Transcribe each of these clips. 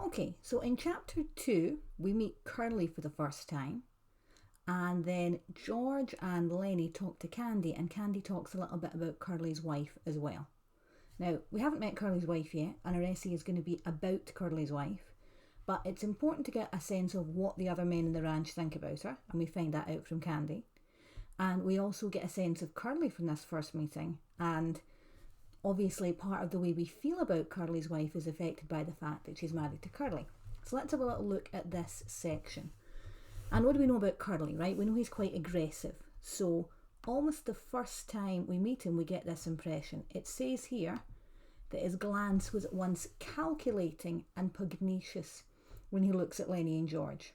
Okay, so in chapter 2, we meet Curly for the first time, and then George and Lenny talk to Candy, and Candy talks a little bit about Curly's wife as well. Now, we haven't met Curly's wife yet, and our essay is going to be about Curly's wife, but it's important to get a sense of what the other men in the ranch think about her, and we find that out from Candy. And we also get a sense of Curly from this first meeting, and obviously part of the way we feel about Curly's wife is affected by the fact that she's married to Curly. So let's have a little look at this section. And what do we know about Curly, right? We know he's quite aggressive. So almost the first time we meet him, we get this impression. It says here that his glance was at once calculating and pugnacious when he looks at Lenny and George.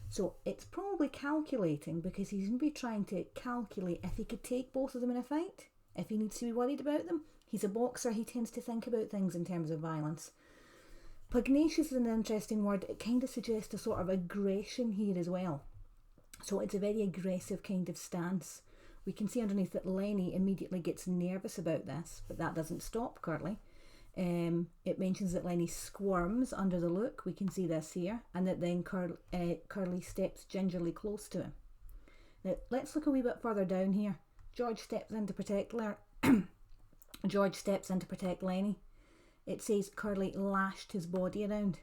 So it's probably calculating because he's going to be trying to calculate if he could take both of them in a fight, if he needs to be worried about them. He's a boxer, he tends to think about things in terms of violence. Pugnacious is an interesting word. It kind of suggests a sort of aggression here as well. So it's a very aggressive kind of stance. We can see underneath that Lenny immediately gets nervous about this, but that doesn't stop Curly. It mentions that Lenny squirms under the look. We can see this here, and that then Curly steps gingerly close to him. Now let's look a wee bit further down here. George steps in to protect Lenny. It says Curly lashed his body around.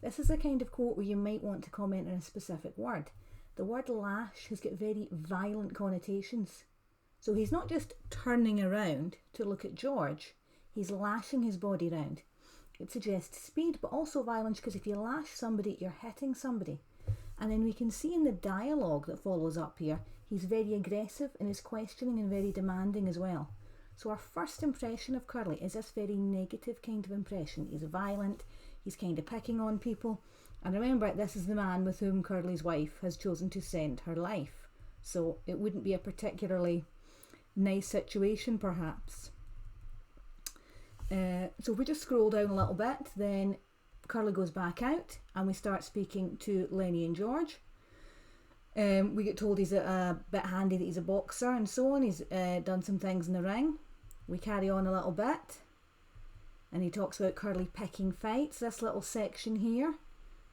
This is the kind of quote where you might want to comment on a specific word. The word lash has got very violent connotations. So he's not just turning around to look at George, he's lashing his body around. It suggests speed, but also violence, because if you lash somebody, you're hitting somebody. And then we can see in the dialogue that follows up here, he's very aggressive in his questioning and very demanding as well. So our first impression of Curly is this very negative kind of impression. He's violent, he's kind of picking on people. And remember, this is the man with whom Curly's wife has chosen to spend her life. So it wouldn't be a particularly nice situation, perhaps. So if we just scroll down a little bit, then Curly goes back out and we start speaking to Lenny and George. We get told he's a bit handy, that he's a boxer and so on. He's done some things in the ring. We carry on a little bit and he talks about Curly picking fights. This little section here,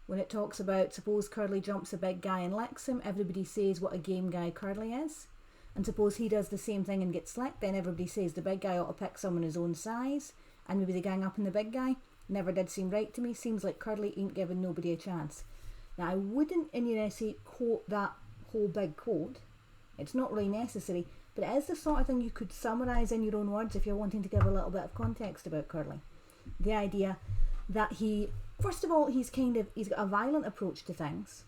when it talks about suppose Curly jumps a big guy and licks him, everybody says what a game guy Curly is. And suppose he does the same thing and gets licked, then everybody says the big guy ought to pick someone his own size, and maybe they gang up on the big guy. Never did seem right to me. Seems like Curly ain't giving nobody a chance. Now I wouldn't in your essay quote that whole big quote. It's not really necessary, but it is the sort of thing you could summarise in your own words if you're wanting to give a little bit of context about Curly. The idea that he, first of all, he's got a violent approach to things.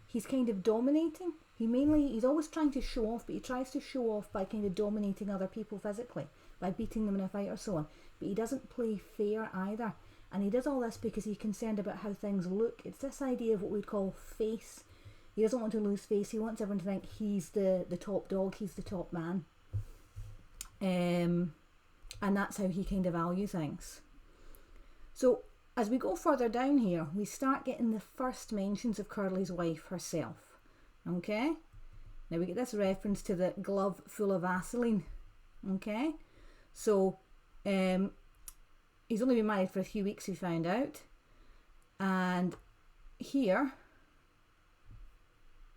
He's kind of dominating. He's always trying to show off, but he tries to show off by kind of dominating other people physically, by beating them in a fight or so on. But he doesn't play fair either. And he does all this because he's concerned about how things look. It's this idea of what we'd call face. He doesn't want to lose face. He wants everyone to think he's the top dog, he's the top man. And that's how he kind of values things. So as we go further down here, we start getting the first mentions of Curly's wife herself. Okay? Now we get this reference to the glove full of Vaseline. Okay? So he's only been married for a few weeks, we found out. And here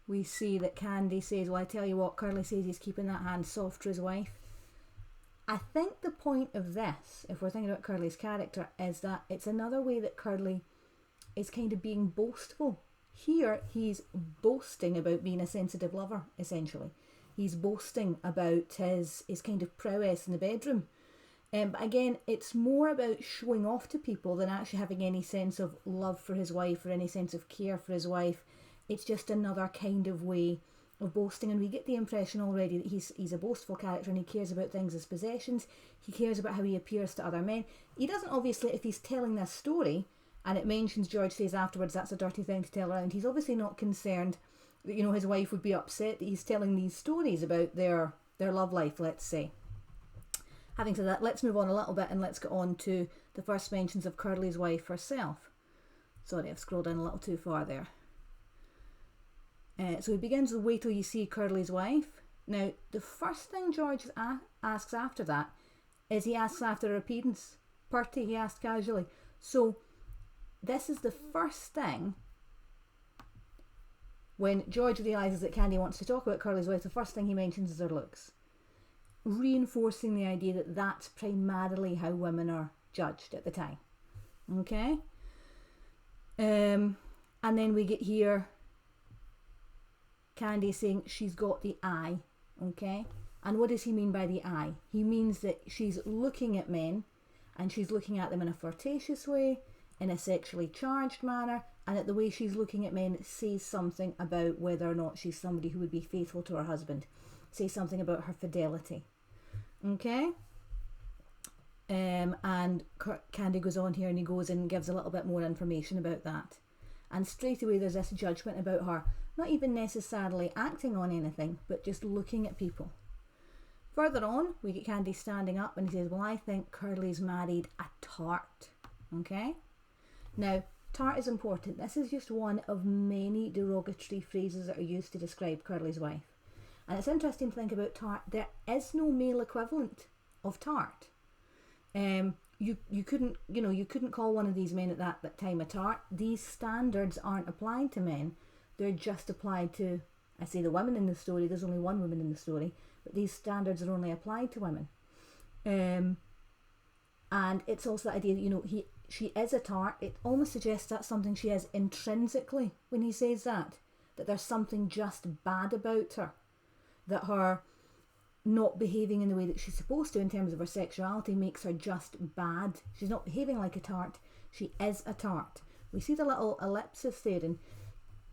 we see that Candy says, well, I tell you what, Curly says he's keeping that hand soft for his wife. I think the point of this, if we're thinking about Curly's character, is that it's another way that Curly is kind of being boastful. Here he's boasting about being a sensitive lover, essentially. He's boasting about his kind of prowess in the bedroom. But again, it's more about showing off to people than actually having any sense of love for his wife or any sense of care for his wife. It's just another kind of way of boasting, and we get the impression already that he's a boastful character and he cares about things as possessions. He cares about how he appears to other men. He doesn't, obviously, if he's telling this story and it mentions, George says afterwards, that's a dirty thing to tell around, he's obviously not concerned that, you know, his wife would be upset that he's telling these stories about their love life, let's say. Having said that, let's move on a little bit and let's get on to the first mentions of Curly's wife herself. Sorry, I've scrolled in a little too far there. So he begins with wait till you see Curly's wife. Now, the first thing George asks after that is he asks after her appearance. Purty, he asked casually. So this is the first thing when George realises that Candy wants to talk about Curly's wife. The first thing he mentions is her looks, reinforcing the idea that that's primarily how women are judged at the time. Okay? And then we get here Candy saying she's got the eye. Okay? And what does he mean by the eye? He means that she's looking at men, and she's looking at them in a flirtatious way, in a sexually charged manner, and that the way she's looking at men says something about whether or not she's somebody who would be faithful to her husband, says something about her fidelity. Okay? And Candy goes on here, and he goes and gives a little bit more information about that. And straight away there's this judgment about her, not even necessarily acting on anything, but just looking at people. Further on, we get Candy standing up, and he says, well, I think Curly's married a tart. Okay? Now, tart is important. This is just one of many derogatory phrases that are used to describe Curly's wife. And it's interesting to think about tart. There is no male equivalent of tart. You couldn't call one of these men at that time a tart. These standards aren't applied to men. They're just applied to, I say, the women in the story. There's only one woman in the story, but these standards are only applied to women. And it's also the idea that, she is a tart. It almost suggests that's something she is intrinsically when he says that there's something just bad about her, that her not behaving in the way that she's supposed to in terms of her sexuality makes her just bad. She's not behaving like a tart. She is a tart. We see the little ellipsis there, and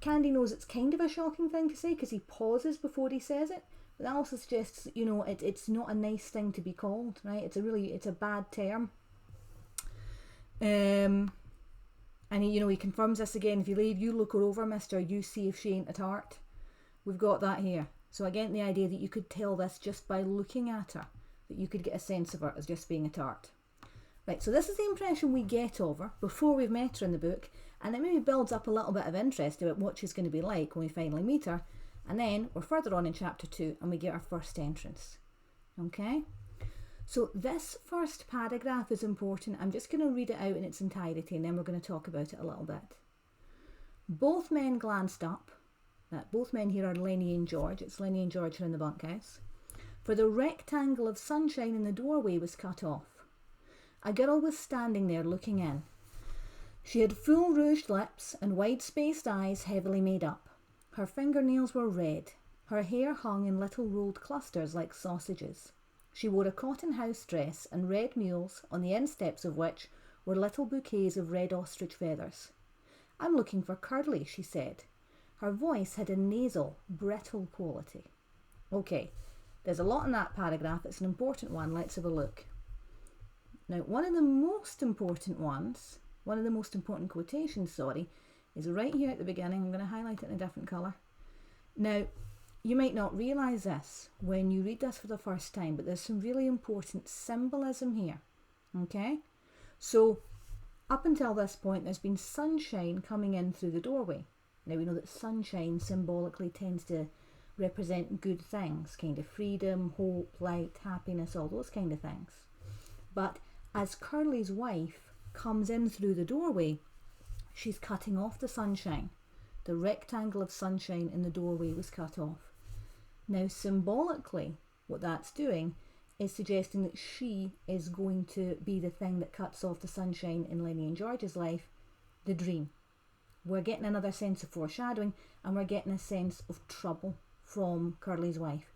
Candy knows it's kind of a shocking thing to say because he pauses before he says it, but that also suggests, it's not a nice thing to be called, right? It's a bad term. And he confirms this again. If you leave, you look her over, mister, you see if she ain't a tart. We've got that here. So again, the idea that you could tell this just by looking at her, that you could get a sense of her as just being a tart. Right, so this is the impression we get of her before we've met her in the book, and it maybe builds up a little bit of interest about what she's going to be like when we finally meet her, and then we're further on in chapter 2 and we get our first entrance. Okay? So this first paragraph is important. I'm just going to read it out in its entirety, and then we're going to talk about it a little bit. Both men glanced up. Both men here are Lenny and George. It's Lenny and George who are in the bunkhouse. For the rectangle of sunshine in the doorway was cut off. A girl was standing there looking in. She had full rouged lips and wide-spaced eyes heavily made up. Her fingernails were red. Her hair hung in little rolled clusters like sausages. She wore a cotton house dress and red mules, on the insteps of which were little bouquets of red ostrich feathers. I'm looking for Curly, she said. Her voice had a nasal, brittle quality. Okay, there's a lot in that paragraph. It's an important one. Let's have a look. Now, one of the most important quotations, is right here at the beginning. I'm going to highlight it in a different colour. Now, you might not realise this when you read this for the first time, but there's some really important symbolism here. Okay? So, up until this point, there's been sunshine coming in through the doorway. Now, we know that sunshine symbolically tends to represent good things, kind of freedom, hope, light, happiness, all those kind of things. But as Curly's wife comes in through the doorway, she's cutting off the sunshine. The rectangle of sunshine in the doorway was cut off. Now, symbolically, what that's doing is suggesting that she is going to be the thing that cuts off the sunshine in Lenny and George's life, the dream. We're getting another sense of foreshadowing, and we're getting a sense of trouble from Curly's wife.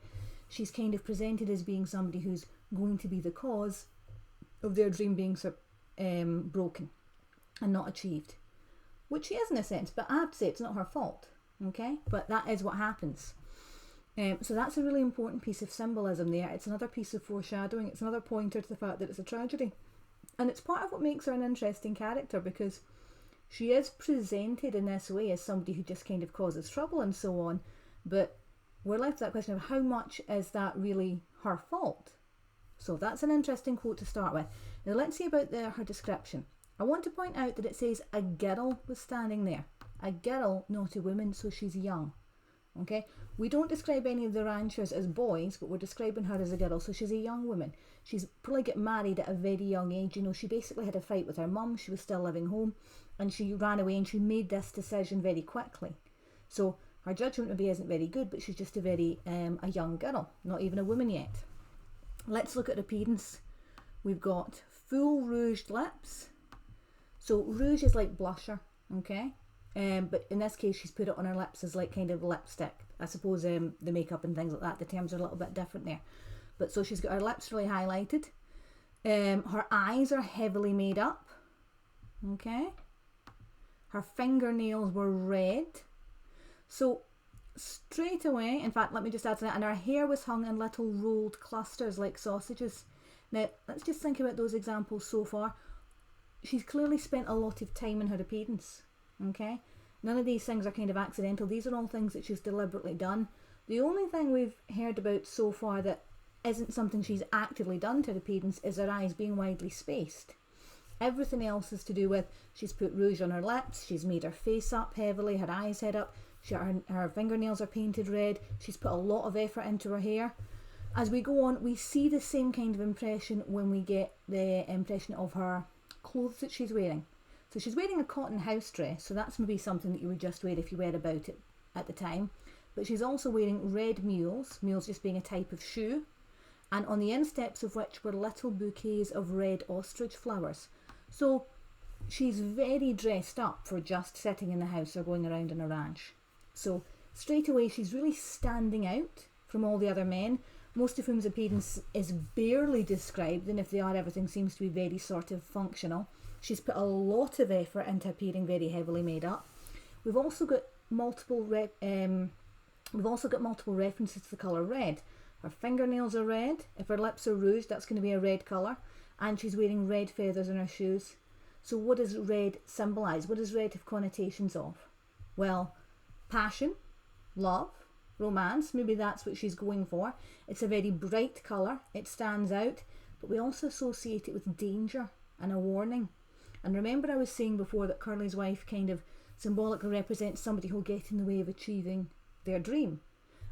She's kind of presented as being somebody who's going to be the cause of their dream being broken and not achieved. Which she is in a sense, but I have to say it's not her fault. Okay? But that is what happens. So that's a really important piece of symbolism there. It's another piece of foreshadowing. It's another pointer to the fact that it's a tragedy. And it's part of what makes her an interesting character, because she is presented in this way as somebody who just kind of causes trouble and so on, but we're left with that question of how much is that really her fault? So that's an interesting quote to start with. Now let's see about her description. I want to point out that it says a girl was standing there. A girl, not a woman, so she's young. Okay, we don't describe any of the ranchers as boys, but we're describing her as a girl. So she's a young woman. She's probably got married at a very young age. You know, she basically had a fight with her mum. She was still living home, and she ran away, and she made this decision very quickly. So her judgment maybe isn't very good, but she's just a young girl, not even a woman yet. Let's look at appearance. We've got full rouged lips. So rouge is like blusher, okay? But in this case, she's put it on her lips as like kind of lipstick. I suppose the makeup and things like that, the terms are a little bit different there. But so she's got her lips really highlighted. Her eyes are heavily made up, okay? Her fingernails were red. So straight away, in fact, let me just add to that, and her hair was hung in little rolled clusters like sausages. Now, let's just think about those examples so far. She's clearly spent a lot of time in her appearance, okay? None of these things are kind of accidental. These are all things that she's deliberately done. The only thing we've heard about so far that isn't something she's actively done to her appearance is her eyes being widely spaced. Everything else is to do with she's put rouge on her lips, she's made her face up heavily, her eyes head up, her fingernails are painted red, she's put a lot of effort into her hair. As we go on, we see the same kind of impression when we get the impression of her clothes that she's wearing. So she's wearing a cotton house dress, so that's maybe something that you would just wear if you read about it at the time. But she's also wearing red mules just being a type of shoe, and on the insteps of which were little bouquets of red ostrich flowers. So she's very dressed up for just sitting in the house or going around in a ranch. So straight away she's really standing out from all the other men, most of whom's appearance is barely described, and if they are, everything seems to be very sort of functional. She's put a lot of effort into appearing very heavily made up. We've also got multiple references to the colour red. Her fingernails are red. If her lips are rouged, that's going to be a red colour. And she's wearing red feathers in her shoes. So what does red symbolise? What does red have connotations of? Well, passion, love, romance. Maybe that's what she's going for. It's a very bright colour. It stands out. But we also associate it with danger and a warning. And remember I was saying before that Curley's wife kind of symbolically represents somebody who'll get in the way of achieving their dream.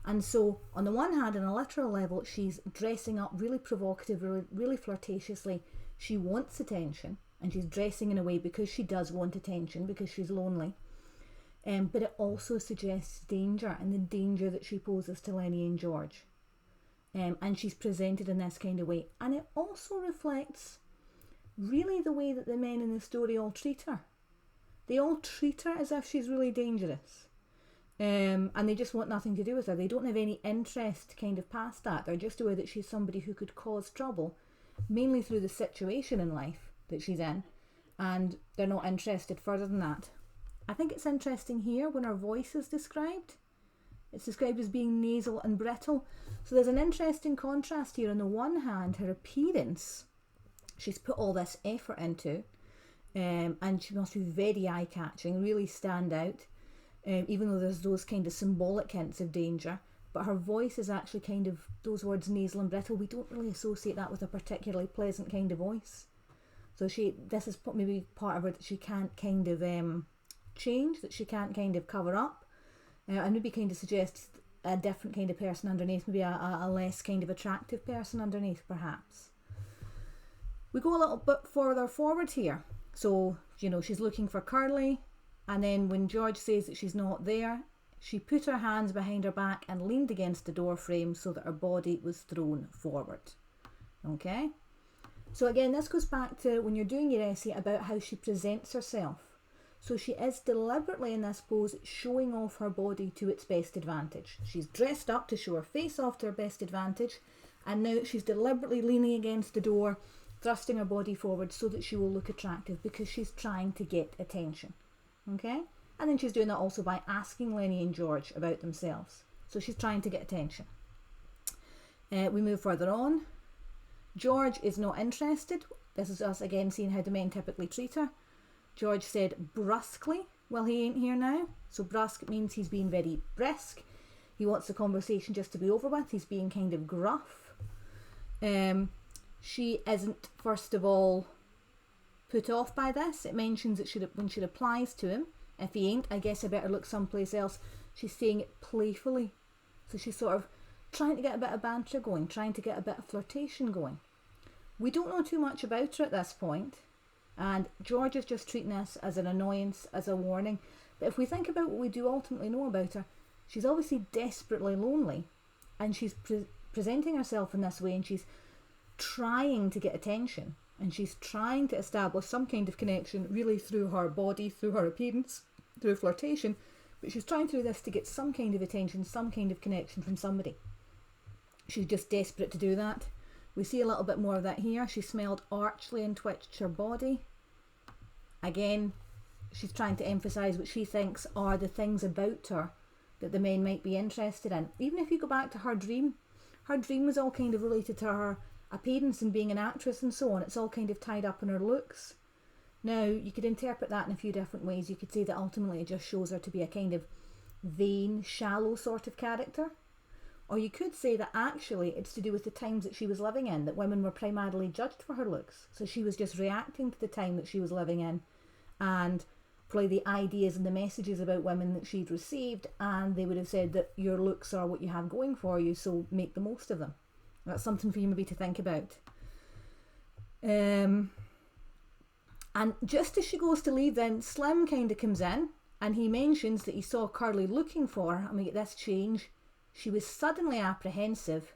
And so, on the one hand, on a literal level, she's dressing up really provocative, really flirtatiously. She wants attention, and she's dressing in a way because she does want attention, because she's lonely. But it also suggests danger, and the danger that she poses to Lenny and George. And she's presented in this kind of way. And it also reflects really the way that the men in the story all treat her. They all treat her as if she's really dangerous. And they just want nothing to do with her. They don't have any interest kind of past that. They're just aware that she's somebody who could cause trouble, mainly through the situation in life that she's in, and they're not interested further than that. I think it's interesting here when her voice is described. It's described as being nasal and brittle. So there's an interesting contrast here. On the one hand, her appearance, she's put all this effort into, and she must be very eye-catching, really stand out. Even though there's those kind of symbolic hints of danger, but her voice is actually kind of, those words nasal and brittle, we don't really associate that with a particularly pleasant kind of voice. So this is maybe part of her that she can't kind of change, that she can't kind of cover up, and maybe kind of suggests a different kind of person underneath, maybe a less kind of attractive person underneath perhaps. We go a little bit further forward here. So, she's looking for Curley. And then when George says that she's not there, she put her hands behind her back and leaned against the door frame so that her body was thrown forward. Okay? So again, this goes back to when you're doing your essay about how she presents herself. So she is deliberately in this pose showing off her body to its best advantage. She's dressed up to show her face off to her best advantage, and now she's deliberately leaning against the door, thrusting her body forward so that she will look attractive because she's trying to get attention. Okay, and then she's doing that also by asking Lenny and George about themselves. So she's trying to get attention. We move further on. George is not interested. This is us again seeing how the men typically treat her. George said brusquely, well, he ain't here now. So brusque means he's being very brisk. He wants the conversation just to be over with. He's being kind of gruff. She isn't, first of all, put off by this. It mentions that when she replies to him, if he ain't, I guess I better look someplace else. She's saying it playfully. So she's sort of trying to get a bit of banter going, trying to get a bit of flirtation going. We don't know too much about her at this point, and George is just treating this as an annoyance, as a warning. But if we think about what we do ultimately know about her, she's obviously desperately lonely, and she's presenting herself in this way, and she's trying to get attention, and she's trying to establish some kind of connection, really through her body, through her appearance, through flirtation. But she's trying to do this to get some kind of attention, some kind of connection from somebody. She's just desperate to do that. We see a little bit more of that here. She smiled archly and twitched her body. Again, she's trying to emphasise what she thinks are the things about her that the men might be interested in. Even if you go back to her dream was all kind of related to her appearance and being an actress and so on. It's all kind of tied up in her looks. Now, you could interpret that in a few different ways. You could say that ultimately it just shows her to be a kind of vain, shallow sort of character. Or you could say that actually it's to do with the times that she was living in, that women were primarily judged for her looks. So she was just reacting to the time that she was living in and probably the ideas and the messages about women that she'd received, and they would have said that your looks are what you have going for you, so make the most of them. That's something for you maybe to think about. And just as she goes to leave, then Slim kind of comes in and he mentions that he saw Curly looking for her, and we get this change. She was suddenly apprehensive.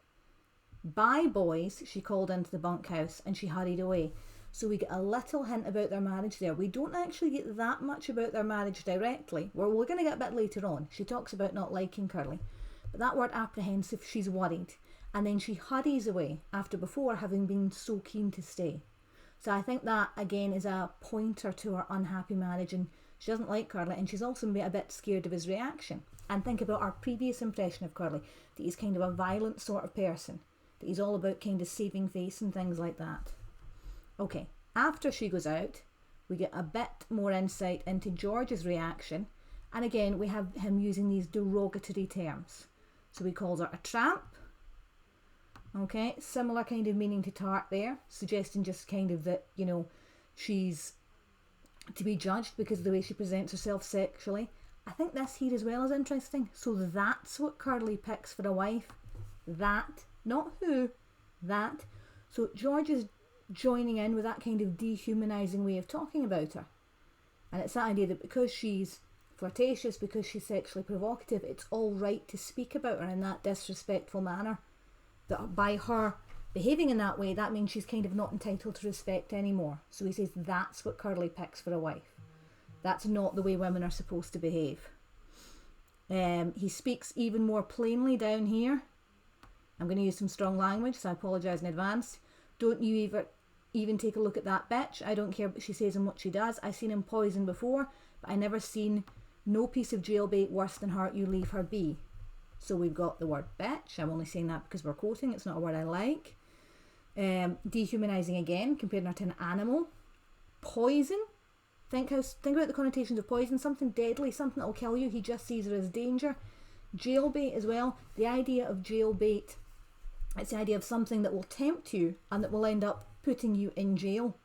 Bye, boys, she called into the bunkhouse, and she hurried away. So we get a little hint about their marriage there. We don't actually get that much about their marriage directly. We're going to get a bit later on. She talks about not liking Curly. But that word apprehensive, she's worried. And then she hurries away after before having been so keen to stay. So I think that, again, is a pointer to her unhappy marriage, and she doesn't like Curly, and she's also a bit scared of his reaction. And think about our previous impression of Curly, that he's kind of a violent sort of person, that he's all about kind of saving face and things like that. Okay, after she goes out, we get a bit more insight into George's reaction, and again, we have him using these derogatory terms. So he calls her a tramp. Okay, similar kind of meaning to tart there, suggesting just kind of that, you know, she's to be judged because of the way she presents herself sexually. I think this here as well is interesting. So that's what Curly picks for a wife. That, not who, that. So George is joining in with that kind of dehumanising way of talking about her. And it's that idea that because she's flirtatious, because she's sexually provocative, it's all right to speak about her in that disrespectful manner. That by her behaving in that way, that means she's kind of not entitled to respect anymore. So he says that's what Curly picks for a wife. That's not the way women are supposed to behave. He speaks even more plainly down here. I'm going to use some strong language, so I apologise in advance. Don't you even take a look at that bitch. I don't care what she says and what she does. I've seen him poison before, but I never seen no piece of jailbait worse than her. You leave her be. So we've got the word bitch. I'm only saying that because we're quoting. It's not a word I like. Dehumanising again, comparing her to an animal. Poison. Think about the connotations of poison. Something deadly, something that will kill you. He just sees her as danger. Jailbait as well. The idea of jailbait, it's the idea of something that will tempt you and that will end up putting you in jail.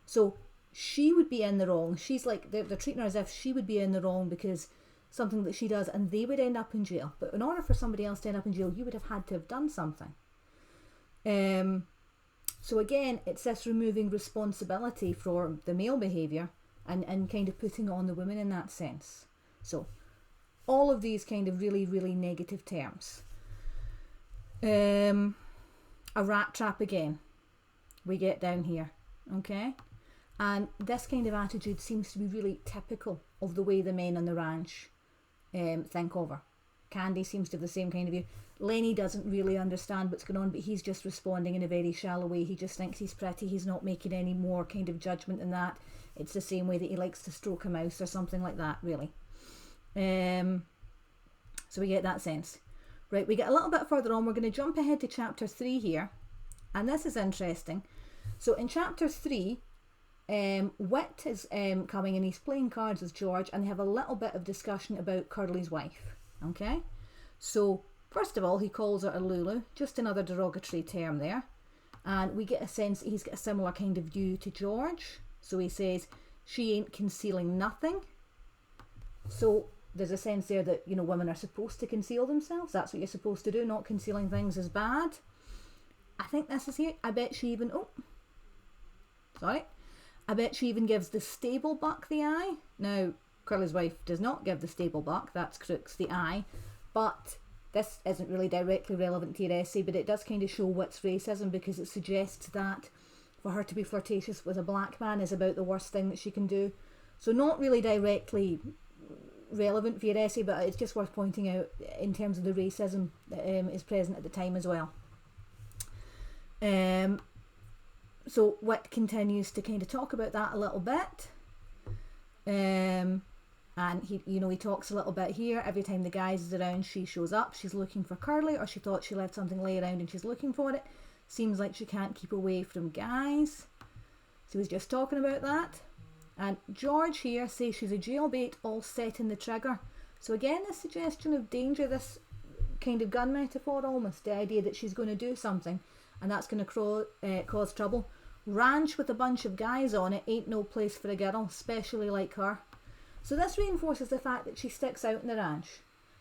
So she would be in the wrong. She's like, they're treating her as if she would be in the wrong because something that she does, and they would end up in jail. But in order for somebody else to end up in jail, you would have had to have done something. So again, it's this removing responsibility for the male behaviour and kind of putting on the women in that sense. So all of these kind of really, really negative terms. A rat trap again, we get down here, okay? And this kind of attitude seems to be really typical of the way the men on the ranch think of her. Candy seems to have the same kind of view. Lenny doesn't really understand what's going on, but he's just responding in a very shallow way. He just thinks he's pretty. He's not making any more kind of judgment than that. It's the same way that he likes to stroke a mouse or something like that, really. So we get that sense. Right, we get a little bit further on. We're going to jump ahead to chapter 3 here. And this is interesting. So in chapter 3, Whit is coming and he's playing cards with George, and they have a little bit of discussion about Curly's wife. Okay, so first of all, he calls her a Lulu, just another derogatory term there, and we get a sense that he's got a similar kind of view to George. So he says she ain't concealing nothing. So there's a sense there that, you know, women are supposed to conceal themselves. That's what you're supposed to do. Not concealing things is bad. I think this is it. I bet she even, I bet she even gives the stable buck the eye. Now, Curly's wife does not give the stable buck, that's Crooks, the eye. But this isn't really directly relevant to your essay, but it does kind of show what's racism, because it suggests that for her to be flirtatious with a black man is about the worst thing that she can do. So not really directly relevant for your essay, but it's just worth pointing out in terms of the racism that is present at the time as well. So Whit continues to kind of talk about that a little bit. And he talks a little bit here. Every time the guys is around, she shows up. She's looking for Curly, or she thought she left something lay around and she's looking for it. Seems like she can't keep away from guys. So he was just talking about that. And George here says she's a jailbait all set in the trigger. So again, the suggestion of danger, this kind of gun metaphor almost, the idea that she's going to do something and that's going to cause trouble. Ranch with a bunch of guys on it ain't no place for a girl, especially like her. So this reinforces the fact that she sticks out in the ranch.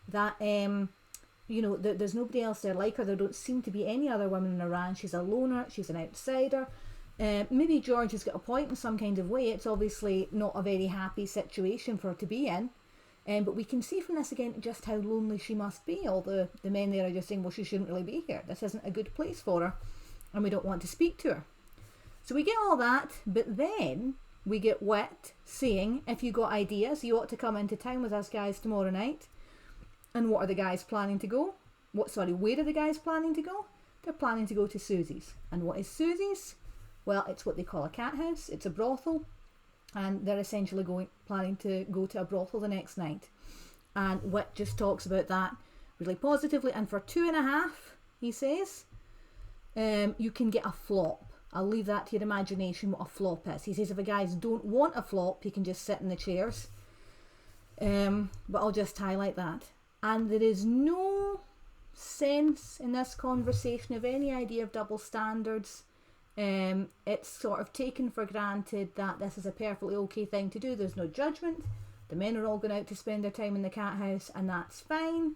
That, there's nobody else there like her. There don't seem to be any other women in the ranch. She's a loner. She's an outsider. Maybe George has got a point in some kind of way. It's obviously not a very happy situation for her to be in. But we can see from this again just how lonely she must be. All the men there are just saying, well, she shouldn't really be here. This isn't a good place for her. And we don't want to speak to her. So we get all that, but then we get Whit saying, if you got ideas, you ought to come into town with us guys tomorrow night. And what are the guys planning to go? Where are the guys planning to go? They're planning to go to Susie's. And what is Susie's? Well, it's what they call a cat house. It's a brothel. And they're essentially planning to go to a brothel the next night. And Whit just talks about that really positively. And for $2.50, he says, you can get a flop. I'll leave that to your imagination what a flop is. He says if the guys don't want a flop, you can just sit in the chairs. But I'll just highlight that. And there is no sense in this conversation of any idea of double standards. It's sort of taken for granted that this is a perfectly okay thing to do. There's no judgment. The men are all going out to spend their time in the cat house, and that's fine.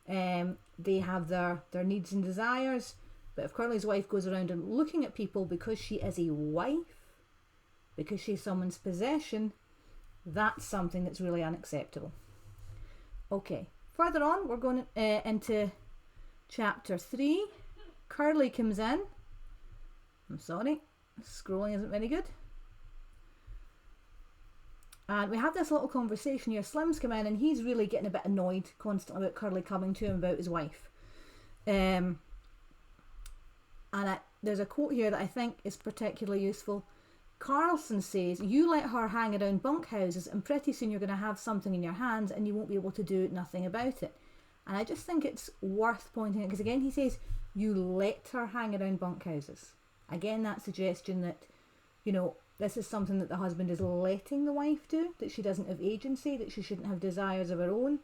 They have their needs and desires. But if Curly's wife goes around and looking at people because she is a wife, because she's someone's possession, that's something that's really unacceptable. Okay, further on, we're going into chapter 3. Curly comes in. I'm sorry, scrolling isn't very good. And we have this little conversation here. Slim's come in and he's really getting a bit annoyed constantly about Curly coming to him about his wife. There's a quote here that I think is particularly useful. Carlson says, you let her hang around bunkhouses and pretty soon you're going to have something in your hands and you won't be able to do nothing about it. And I just think it's worth pointing out, because again he says, you let her hang around bunkhouses. Again, that suggestion that, this is something that the husband is letting the wife do, that she doesn't have agency, that she shouldn't have desires of her own.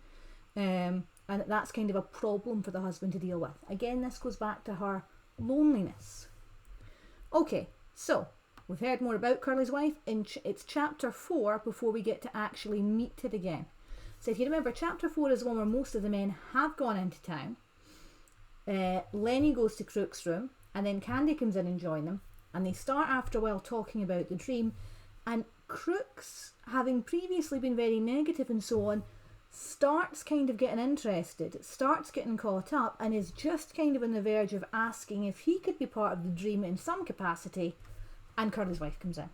And that's kind of a problem for the husband to deal with. Again, this goes back to her loneliness. Okay, so we've heard more about Curly's wife. It's chapter 4 before we get to actually meet it again. So if you remember, chapter 4 is the one where most of the men have gone into town. Lenny goes to Crooks' room, and then Candy comes in and joins them, and they start after a while talking about the dream. And Crooks, having previously been very negative and so on, starts kind of getting interested, starts getting caught up, and is just kind of on the verge of asking if he could be part of the dream in some capacity. And Curly's wife comes in,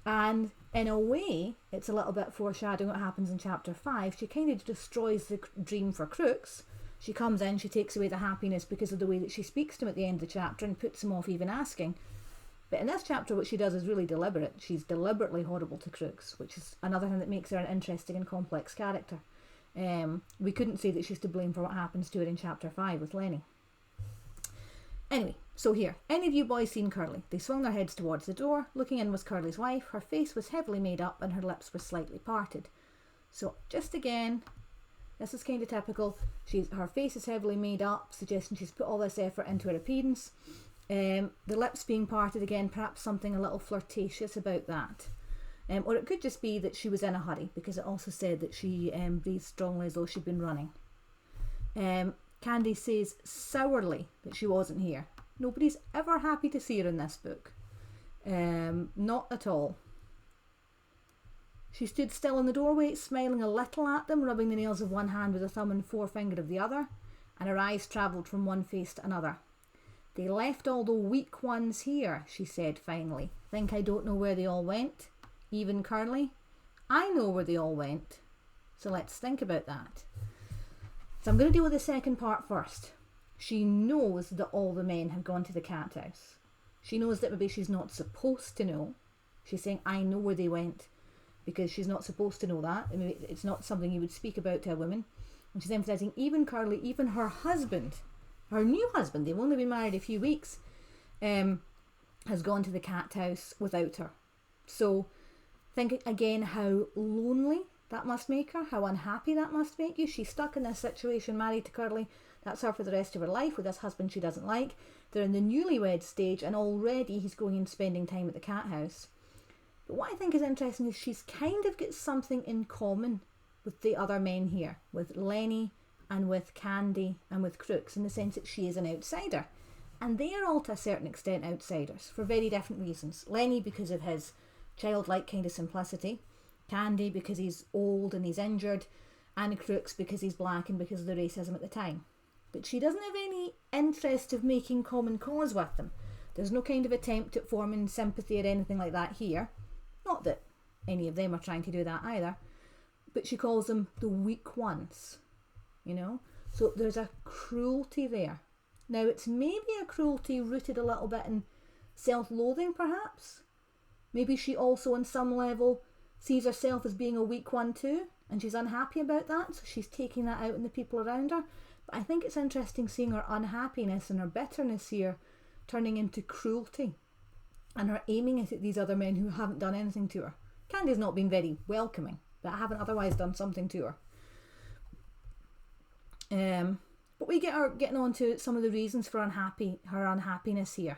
and in a way it's a little bit foreshadowing what happens in chapter 5. She kind of destroys the dream for Crooks. She comes in, she takes away the happiness because of the way that she speaks to him at the end of the chapter and puts him off even asking. But in this chapter, what she does is really deliberate. She's deliberately horrible to Crooks, which is another thing that makes her an interesting and complex character. We couldn't say that she's to blame for what happens to her in chapter 5 with Lenny. Anyway, so here, any of you boys seen Curly? They swung their heads towards the door. Looking in was Curly's wife. Her face was heavily made up and her lips were slightly parted. So just again, this is kind of typical. Her face is heavily made up, suggesting she's put all this effort into her appearance. The lips being parted again, perhaps something a little flirtatious about that. Or it could just be that she was in a hurry, because it also said that she breathed strongly as though she'd been running. Candy says sourly that she wasn't here. Nobody's ever happy to see her in this book. Not at all. She stood still in the doorway, smiling a little at them, rubbing the nails of one hand with the thumb and forefinger of the other, and her eyes travelled from one face to another. They left all the weak ones here, she said finally. Think I don't know where they all went? Even Curly? I know where they all went. So let's think about that. So I'm going to deal with the second part first. She knows that all the men have gone to the cat house. She knows that maybe she's not supposed to know. She's saying, I know where they went, because she's not supposed to know that. I mean, it's not something you would speak about to a woman. And she's emphasising even Curly, even her husband, her new husband, they've only been married a few weeks, has gone to the cat house without her. So think again how lonely that must make her, how unhappy that must make you. She's stuck in this situation, married to Curly. That's her for the rest of her life, with this husband she doesn't like. They're in the newlywed stage, and already he's going and spending time at the cat house. But what I think is interesting is she's kind of got something in common with the other men here, with Lenny and with Candy and with Crooks, in the sense that she is an outsider. And they are all to a certain extent outsiders for very different reasons. Lenny because of his childlike kind of simplicity, Candy because he's old and he's injured, and Crooks because he's black and because of the racism at the time. But she doesn't have any interest of making common cause with them. There's no kind of attempt at forming sympathy or anything like that here. Not that any of them are trying to do that either. But she calls them the weak ones, you know. So there's a cruelty there. Now it's maybe a cruelty rooted a little bit in self-loathing perhaps. Maybe she also on some level sees herself as being a weak one too, and she's unhappy about that, so she's taking that out on the people around her. But I think it's interesting seeing her unhappiness and her bitterness here turning into cruelty, and her aiming it at these other men who haven't done anything to her. Candy's not been very welcoming, but haven't otherwise done something to her. But we get her getting on to some of the reasons for her unhappiness here.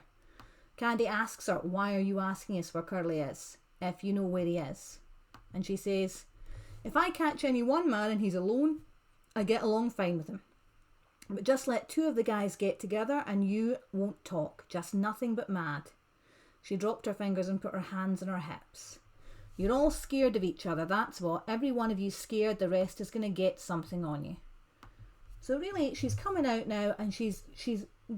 Candy asks her, why are you asking us where Curly is, if you know where he is? And she says, if I catch any one man and he's alone, I get along fine with him. But just let two of the guys get together and you won't talk, just nothing but mad. She dropped her fingers and put her hands on her hips. You're all scared of each other, that's what. Every one of you's scared, the rest is going to get something on you. So really, she's coming out now and she's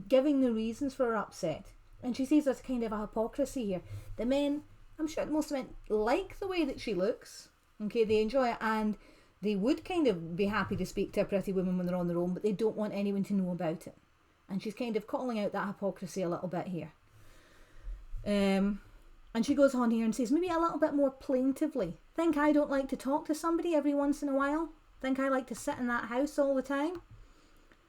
giving the reasons for her upset. And she sees there's kind of a hypocrisy here. The men, I'm sure most men like the way that she looks. Okay, they enjoy it, and they would kind of be happy to speak to a pretty woman when they're on their own, but they don't want anyone to know about it. And she's kind of calling out that hypocrisy a little bit here. And she goes on here and says, maybe a little bit more plaintively, think I don't like to talk to somebody every once in a while? Think I like to sit in that house all the time?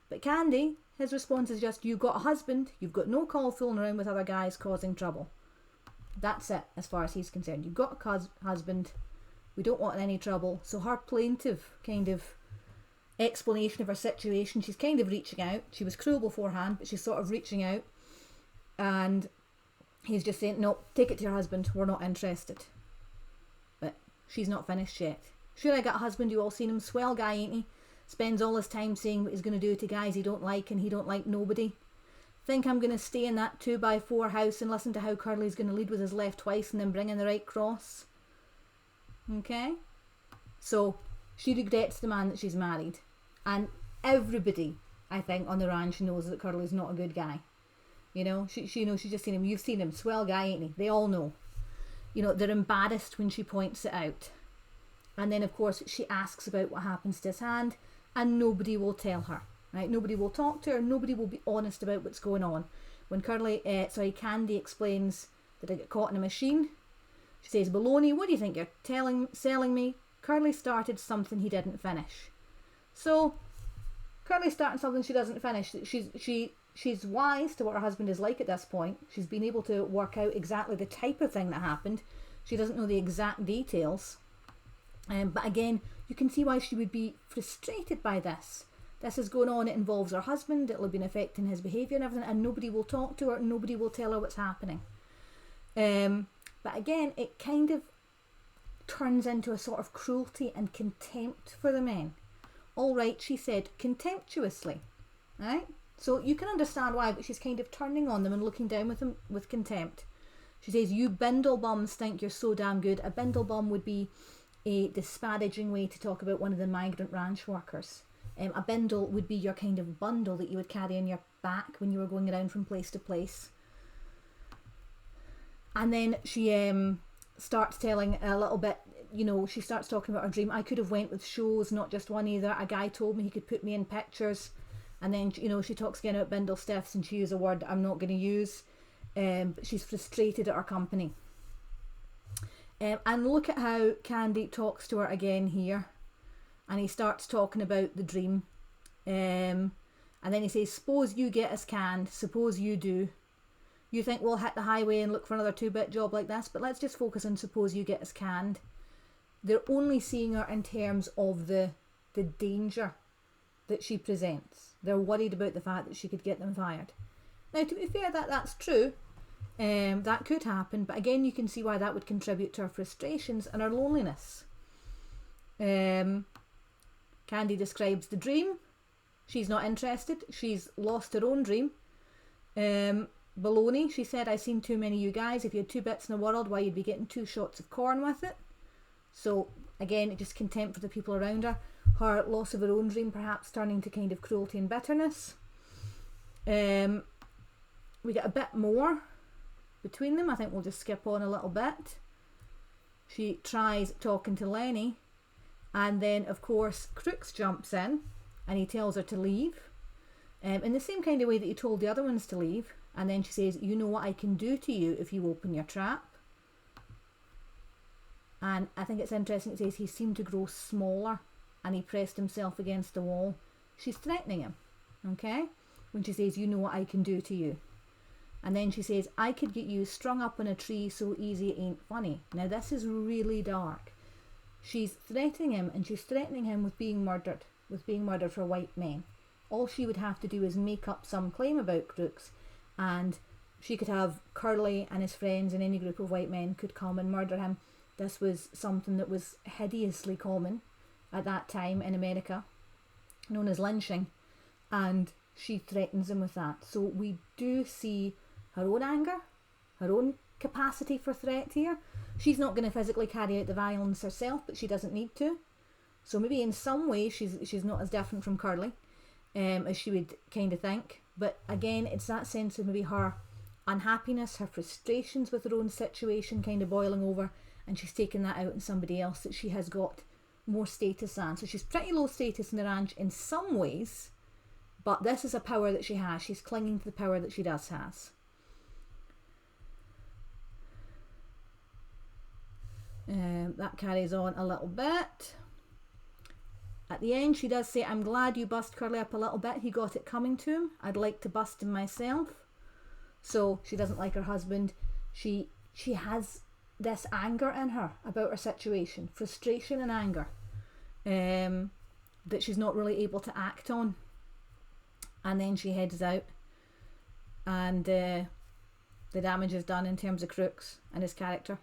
But Candy, his response is just, you've got a husband, you've got no call fooling around with other guys causing trouble. That's it, as far as he's concerned. You've got a husband, we don't want any trouble. So her plaintive kind of explanation of her situation, she's kind of reaching out. She was cruel beforehand, but she's sort of reaching out. And he's just saying, no, take it to your husband, we're not interested. But she's not finished yet. Sure, I got a husband, you all seen him, swell guy, ain't he? Spends all his time saying what he's going to do to guys he don't like, and he don't like nobody. Think I'm going to stay in that 2x4 house and listen to how Curly's going to lead with his left twice and then bring in the right cross? Okay? So, she regrets the man that she's married. And everybody, I think, on the ranch knows that Curly's not a good guy. You know, she knows, she's just seen him. You've seen him, swell guy, ain't he? They all know. You know, they're embarrassed when she points it out. And then, of course, she asks about what happens to his hand, and nobody will tell her, right? Nobody will talk to her, nobody will be honest about what's going on. When Candy explains that I got caught in a machine, she says, baloney, what do you think you're selling me? Curly started something he didn't finish. So, Curly's starting something she doesn't finish. She's wise to what her husband is like at this point. She's been able to work out exactly the type of thing that happened. She doesn't know the exact details. But again, you can see why she would be frustrated by this. This is going on, it involves her husband, it'll have been affecting his behaviour and everything, and nobody will talk to her, nobody will tell her what's happening. But again, it kind of turns into a sort of cruelty and contempt for the men. All right, she said, contemptuously, right? So you can understand why, but she's kind of turning on them and looking down with them with contempt. She says, you bindle bums think you're so damn good. A bindle bum would be a disparaging way to talk about one of the migrant ranch workers. A bindle would be your kind of bundle that you would carry on your back when you were going around from place to place. And then she starts telling a little bit, you know, she starts talking about her dream. I could have went with shows, not just one either. A guy told me he could put me in pictures. And then, you know, she talks again about bindle stiffs and she uses a word I'm not going to use. But she's frustrated at her company. And look at how Candy talks to her again here. And he starts talking about the dream. And then he says, suppose you get us canned. Suppose you do. You think we'll hit the highway and look for another 2-bit job like this. But let's just focus on suppose you get us canned. They're only seeing her in terms of the danger that she presents. They're worried about the fact that she could get them fired. Now, to be fair, that's true. That could happen. But again, you can see why that would contribute to her frustrations and her loneliness. Candy describes the dream. She's not interested. She's lost her own dream. Baloney, she said, I've seen too many of you guys. If you had 2 bits in the world, why you'd be getting 2 shots of corn with it. So again, just contempt for the people around her. Her loss of her own dream perhaps turning to kind of cruelty and bitterness. We get a bit more between them. I think we'll just skip on a little bit. She tries talking to Lenny, and then of course Crooks jumps in and he tells her to leave, in the same kind of way that he told the other ones to leave. And then she says, you know what I can do to you if you open your trap. And I think it's interesting, it says he seemed to grow smaller and he pressed himself against the wall. She's threatening him, okay, when she says, you know what I can do to you. And then she says, I could get you strung up on a tree so easy it ain't funny. Now this is really dark. She's threatening him, and she's threatening him with being murdered for white men. All she would have to do is make up some claim about Crooks, and she could have Curley and his friends and any group of white men could come and murder him. This was something that was hideously common at that time in America, known as lynching, and she threatens him with that. So we do see her own anger, her own capacity for threat here. She's not going to physically carry out the violence herself, but she doesn't need to. So maybe in some way she's not as different from Curley as she would kind of think. But again, it's that sense of maybe her unhappiness, her frustrations with her own situation kind of boiling over, and she's taking that out on somebody else that she has got more status than. So she's pretty low status in the ranch in some ways, but this is a power that she has. She's clinging to the power that she does has. That carries on a little bit. At the end, she does say, I'm glad you bust Curly up a little bit. He got it coming to him. I'd like to bust him myself. So she doesn't like her husband. She has this anger in her about her situation, frustration and anger, that she's not really able to act on. And then she heads out, and the damage is done in terms of Crooks and his character.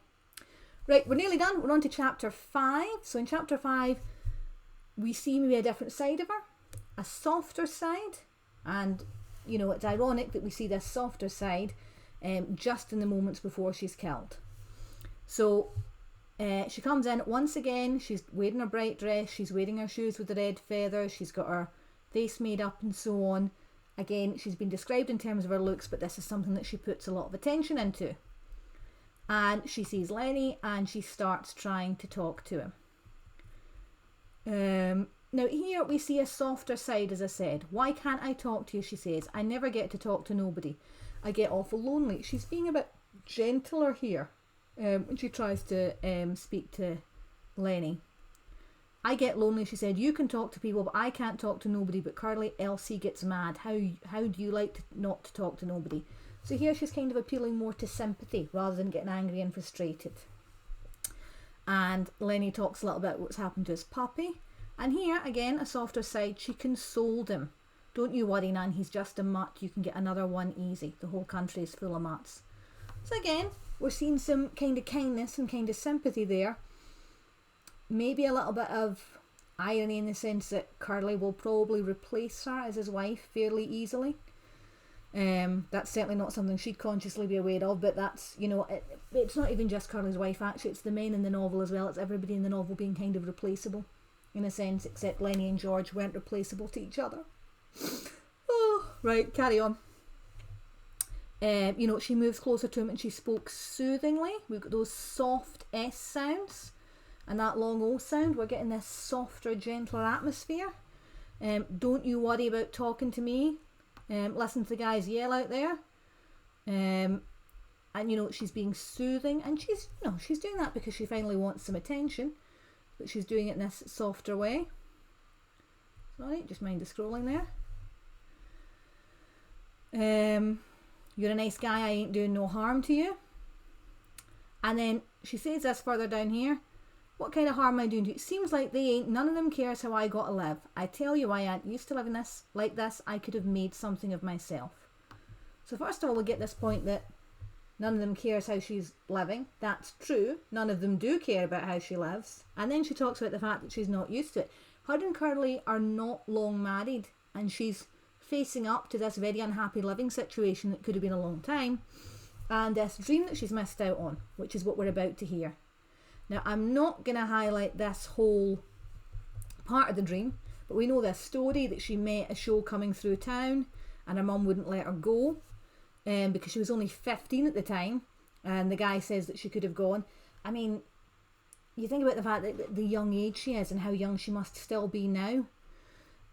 Right, we're nearly done. We're on to chapter 5. So in chapter 5, we see maybe a different side of her, a softer side. And, you know, it's ironic that we see this softer side just in the moments before she's killed. So she comes in once again. She's wearing her bright dress. She's wearing her shoes with the red feathers. She's got her face made up and so on. Again, she's been described in terms of her looks, but this is something that she puts a lot of attention into. And she sees Lenny and she starts trying to talk to him. Now here we see a softer side, as I said. Why can't I talk to you, she says. I never get to talk to nobody. I get awful lonely. She's being a bit gentler here when she tries to speak to Lenny. I get lonely, she said. You can talk to people, but I can't talk to nobody. But Curly, Elsie gets mad. How do you like to not to talk to nobody? So here she's kind of appealing more to sympathy rather than getting angry and frustrated. And Lenny talks a little bit what's happened to his puppy. And here, again, a softer side. She consoled him. Don't you worry, Nan, he's just a mutt. You can get another one easy. The whole country is full of mutts. So again, we're seeing some kind of kindness and kind of sympathy there. maybe a little bit of irony in the sense that Curly will probably replace her as his wife fairly easily. That's certainly not something she'd consciously be aware of, but that's, you know, it's not even just Curly's wife, actually, it's the men in the novel as well. It's everybody in the novel being kind of replaceable, in a sense, except Lenny and George weren't replaceable to each other. Oh, right, carry on. You know, she moves closer to him and she spoke soothingly. We've got those soft S sounds and that long O sound. We're getting this softer, gentler atmosphere. Don't you worry about talking to me. Listen to the guys yell out there. And you know, she's being soothing, and she's, you know, she's doing that because she finally wants some attention, but she's doing it in this softer way. Sorry, just mind the scrolling there. You're a nice guy, I ain't doing no harm to you. And then she says this further down here. What kind of harm am I doing to you? It seems like they ain't, none of them cares how I got to live. I tell you, I ain't used to living this like this. I could have made something of myself. So first of all, we get this point that none of them cares how she's living. That's true. None of them do care about how she lives. And then she talks about the fact that she's not used to it. Her and Curly are not long married, and she's facing up to this very unhappy living situation that could have been a long time, and this dream that she's missed out on, which is what we're about to hear. Now, I'm not going to highlight this whole part of the dream, but we know this story that she met a show coming through town and her mum wouldn't let her go because she was only 15 at the time, and the guy says that she could have gone. I mean, you think about the fact that the young age she is and how young she must still be now.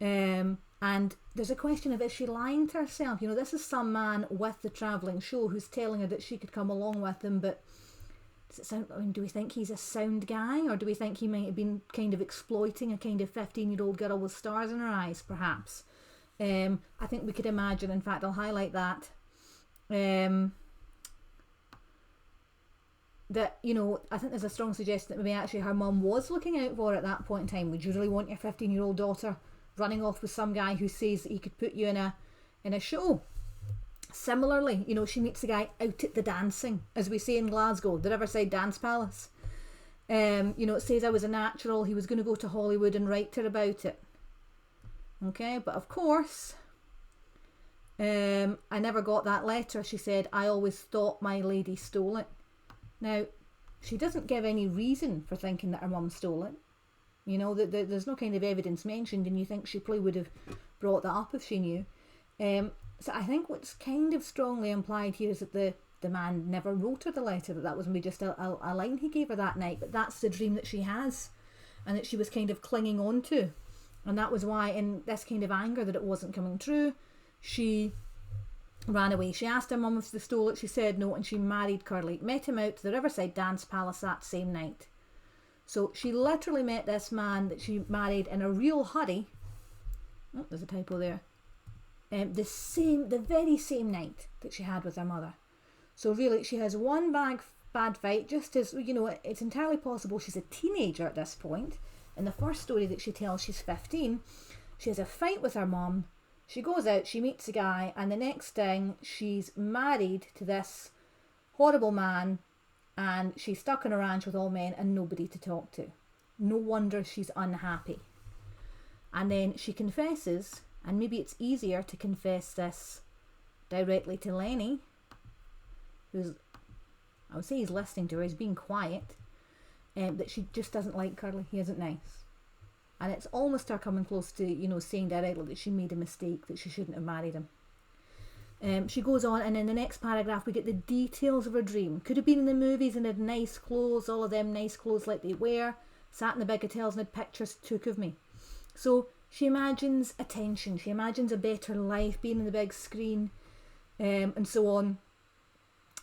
And there's a question of, is she lying to herself? You know, this is some man with the travelling show who's telling her that she could come along with him, but does it sound, I mean, do we think he's a sound guy, or do we think he might have been kind of exploiting a kind of 15-year-old girl with stars in her eyes, perhaps? I think we could imagine, in fact, I'll highlight that, that, you know, I think there's a strong suggestion that maybe actually her mum was looking out for her at that point in time. Would you really want your 15-year-old daughter running off with some guy who says that he could put you in a show? Similarly, you know, she meets a guy out at the dancing, as we say in Glasgow, the Riverside Dance Palace. You know, it says I was a natural, he was going to go to Hollywood and write to her about it. Okay, but of course, I never got that letter. She said, I always thought my lady stole it. Now, she doesn't give any reason for thinking that her mum stole it. You know, there's no kind of evidence mentioned, and you think she probably would have brought that up if she knew. So I think what's kind of strongly implied here is that the man never wrote her the letter, that was maybe just a line he gave her that night, but that's the dream that she has, and that she was kind of clinging on to. And that was why, in this kind of anger that it wasn't coming true, she ran away. She asked her mum if they stole it, she said no, and she married Curly. Met him out to the Riverside Dance Palace that same night. So she literally met this man that she married in a real hurry. Oh, there's a typo there. The very same night that she had with her mother. So really, she has one bad fight, just as, you know, it's entirely possible she's a teenager at this point. In the first story that she tells, she's 15. She has a fight with her mum. She goes out, she meets a guy, and the next thing, she's married to this horrible man, and she's stuck in a ranch with all men and nobody to talk to. No wonder she's unhappy. And then she confesses, and maybe it's easier to confess this directly to Lenny, who's, I would say he's listening to her, he's being quiet, that she just doesn't like Curly, he isn't nice. And it's almost her coming close to, you know, saying directly that she made a mistake, that she shouldn't have married him. She goes on, and in the next paragraph we get the details of her dream. Could have been in the movies and had nice clothes, all of them nice clothes like they wear, sat in the big hotels and had pictures took of me. So she imagines attention, she imagines a better life, being in the big screen, and so on.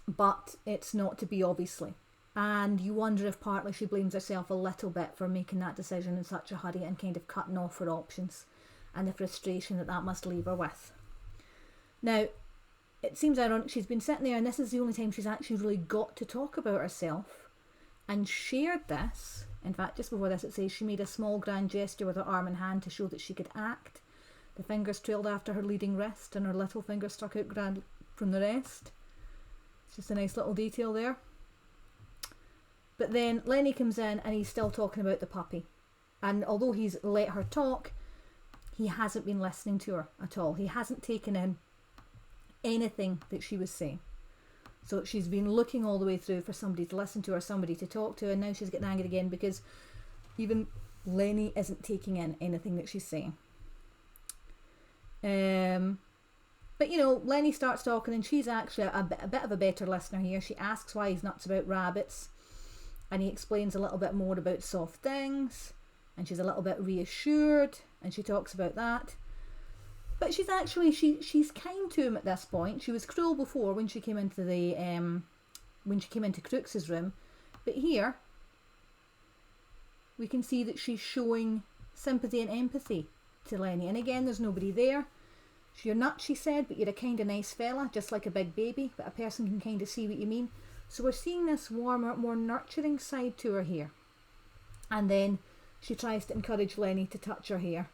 But it's not to be, obviously. And you wonder if partly she blames herself a little bit for making that decision in such a hurry and kind of cutting off her options, and the frustration that must leave her with. Now, it seems ironic, she's been sitting there and this is the only time she's actually really got to talk about herself and shared this. In fact, just before this it says she made a small grand gesture with her arm and hand to show that she could act. The fingers trailed after her leading wrist and her little finger stuck out grand from the rest. It's just a nice little detail there. But then Lenny comes in and he's still talking about the puppy. And although he's let her talk, he hasn't been listening to her at all. He hasn't taken in anything that she was saying. So she's been looking all the way through for somebody to listen to her, somebody to talk to, and now she's getting angry again because even Lenny isn't taking in anything that she's saying. But you know, Lenny starts talking and she's actually a bit of a better listener here. She asks why he's nuts about rabbits, and he explains a little bit more about soft things, and she's a little bit reassured, and she talks about that. But she's actually she's kind to him at this point. She was cruel before when she came into the Crooks's room, but here we can see that she's showing sympathy and empathy to Lenny. And again, there's nobody there. You're nuts, she said, but you're a kind of nice fella, just like a big baby, but a person can kind of see what you mean. So we're seeing this warmer, more nurturing side to her here. And then she tries to encourage Lenny to touch her hair,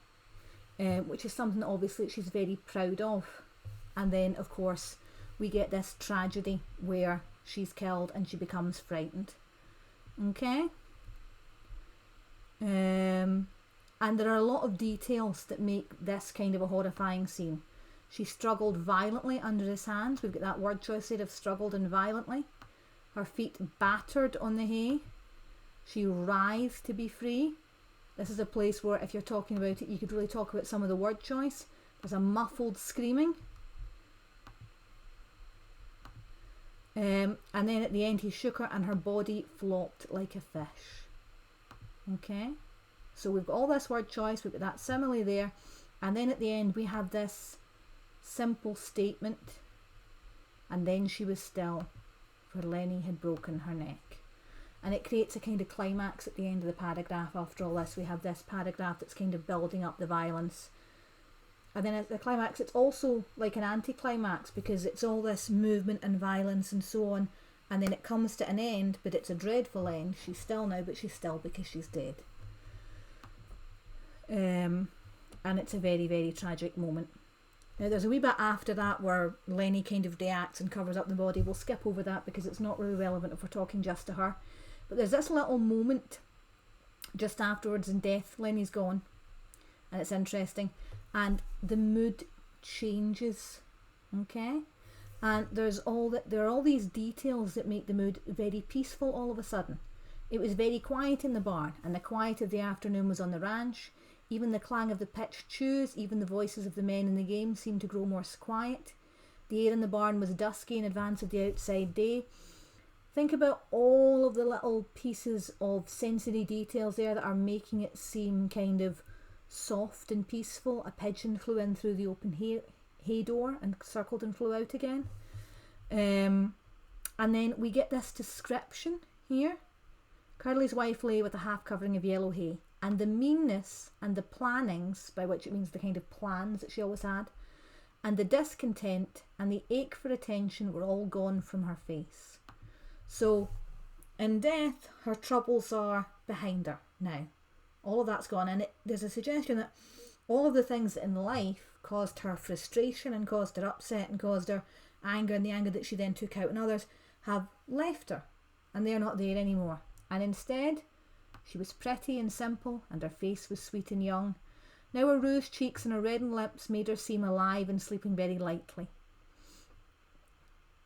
which is something that obviously she's very proud of. And then, of course, we get this tragedy where she's killed and she becomes frightened. Okay? And there are a lot of details that make this kind of a horrifying scene. She struggled violently under his hands. We've got that word choice there of struggled and violently. Her feet battered on the hay. She writhed to be free. This is a place where, if you're talking about it, you could really talk about some of the word choice. There's a muffled screaming. And then at the end he shook her and her body flopped like a fish. Okay? So we've got all this word choice, we've got that simile there, and then at the end we have this simple statement, and then she was still, for Lenny had broken her neck. And it creates a kind of climax at the end of the paragraph. After all this, we have this paragraph that's kind of building up the violence. And then at the climax, it's also like an anticlimax because it's all this movement and violence and so on. And then it comes to an end, but it's a dreadful end. She's still now, but she's still because she's dead. And it's a very, very tragic moment. Now there's a wee bit after that where Lenny kind of reacts and covers up the body. We'll skip over that because it's not really relevant if we're talking just to her. But there's this little moment just afterwards in death. Lenny's gone, and it's interesting, and the mood changes. Okay, and there are all these details that make the mood very peaceful all of a sudden. It was very quiet in the barn, and the quiet of the afternoon was on the ranch. Even the clang of the pitched shoes, even the voices of the men in the game seemed to grow more quiet. The air in the barn was dusky in advance of the outside day. Think about all of the little pieces of sensory details there that are making it seem kind of soft and peaceful. A pigeon flew in through the open hay door and circled and flew out again. And then we get this description here. Curly's wife lay with a half covering of yellow hay, and the meanness and the plannings, by which it means the kind of plans that she always had, and the discontent and the ache for attention were all gone from her face. So, in death, her troubles are behind her now. All of that's gone, and there's a suggestion that all of the things that in life caused her frustration and caused her upset and caused her anger, and the anger that she then took out on others, have left her, and they're not there anymore. And instead, she was pretty and simple, and her face was sweet and young. Now her rose cheeks and her reddened lips made her seem alive and sleeping very lightly.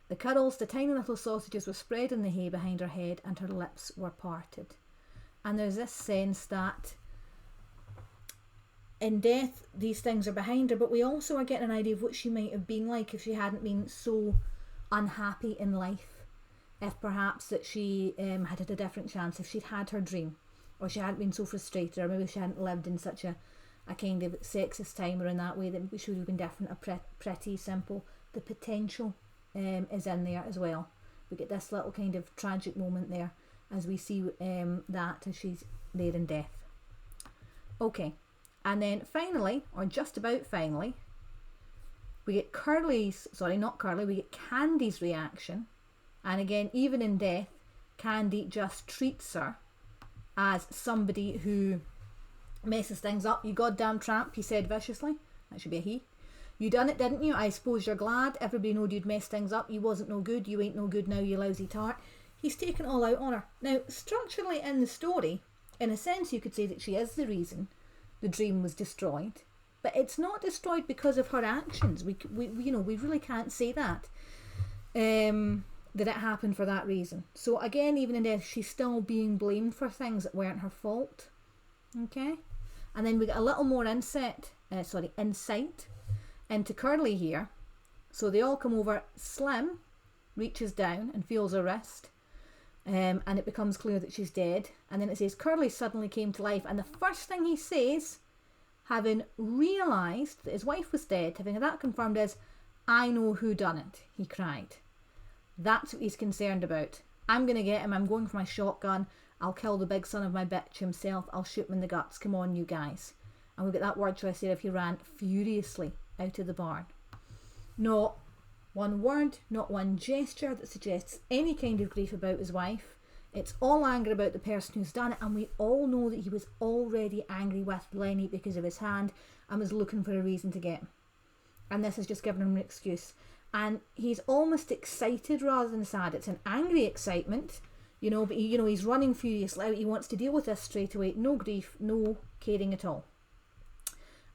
The cuddles, the tiny little sausages, were spread in the hay behind her head, and her lips were parted. And there's this sense that in death these things are behind her, but we also are getting an idea of what she might have been like if she hadn't been so unhappy in life. If perhaps that she had a different chance, if she'd had her dream, or she hadn't been so frustrated, or maybe she hadn't lived in such a kind of sexist time or in that way, that maybe she would have been different, or pretty simple. The potential is in there as well. We get this little kind of tragic moment there as we see that as she's there in death. Okay, and then finally, or just about finally, we get we get Candy's reaction. And again, even in death, Candy just treats her as somebody who messes things up. "You goddamn tramp," he said viciously. That should be a he. "You done it, didn't you? I suppose you're glad. Everybody knowed you'd messed things up. You wasn't no good. You ain't no good now, you lousy tart." he's taken it all out on her. Now, structurally in the story, in a sense, you could say that she is the reason the dream was destroyed, but it's not destroyed because of her actions. We really can't say that. That it happened for that reason. So again, even in death, she's still being blamed for things that weren't her fault. Okay, and then we get a little more insight into Curly here. So they all come over. Slim reaches down and feels her wrist, and it becomes clear that she's dead. And then it says Curly suddenly came to life, and the first thing he says, having realised that his wife was dead, having that confirmed, is, "I know who done it," he cried. That's what he's concerned about. "I'm going to get him. I'm going for my shotgun. I'll kill the big son of my bitch himself. I'll shoot him in the guts. Come on, you guys." And we get that word choice there if he ran furiously out of the barn. Not one word, not one gesture that suggests any kind of grief about his wife. It's all anger about the person who's done it, and we all know that he was already angry with Lenny because of his hand and was looking for a reason to get him. And this has just given him an excuse. And he's almost excited rather than sad. It's an angry excitement, but he's running furiously out. He wants to deal with this straight away. No grief, no caring at all.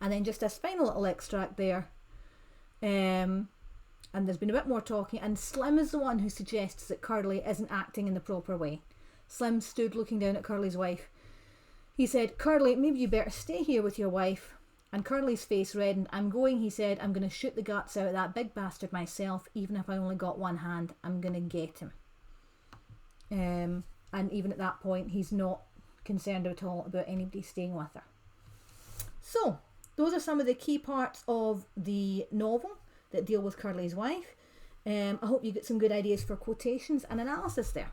And then just this final little extract there. And there's been a bit more talking, and Slim is the one who suggests that Curly isn't acting in the proper way. Slim stood looking down at Curly's wife. He said, "Curly, maybe you better stay here with your wife." And Curly's face reddened. "I'm going," he said. "I'm going to shoot the guts out of that big bastard myself, even if I only got one hand. I'm going to get him." And even at that point, he's not concerned at all about anybody staying with her. So, those are some of the key parts of the novel that deal with Curly's wife. I hope you get some good ideas for quotations and analysis there.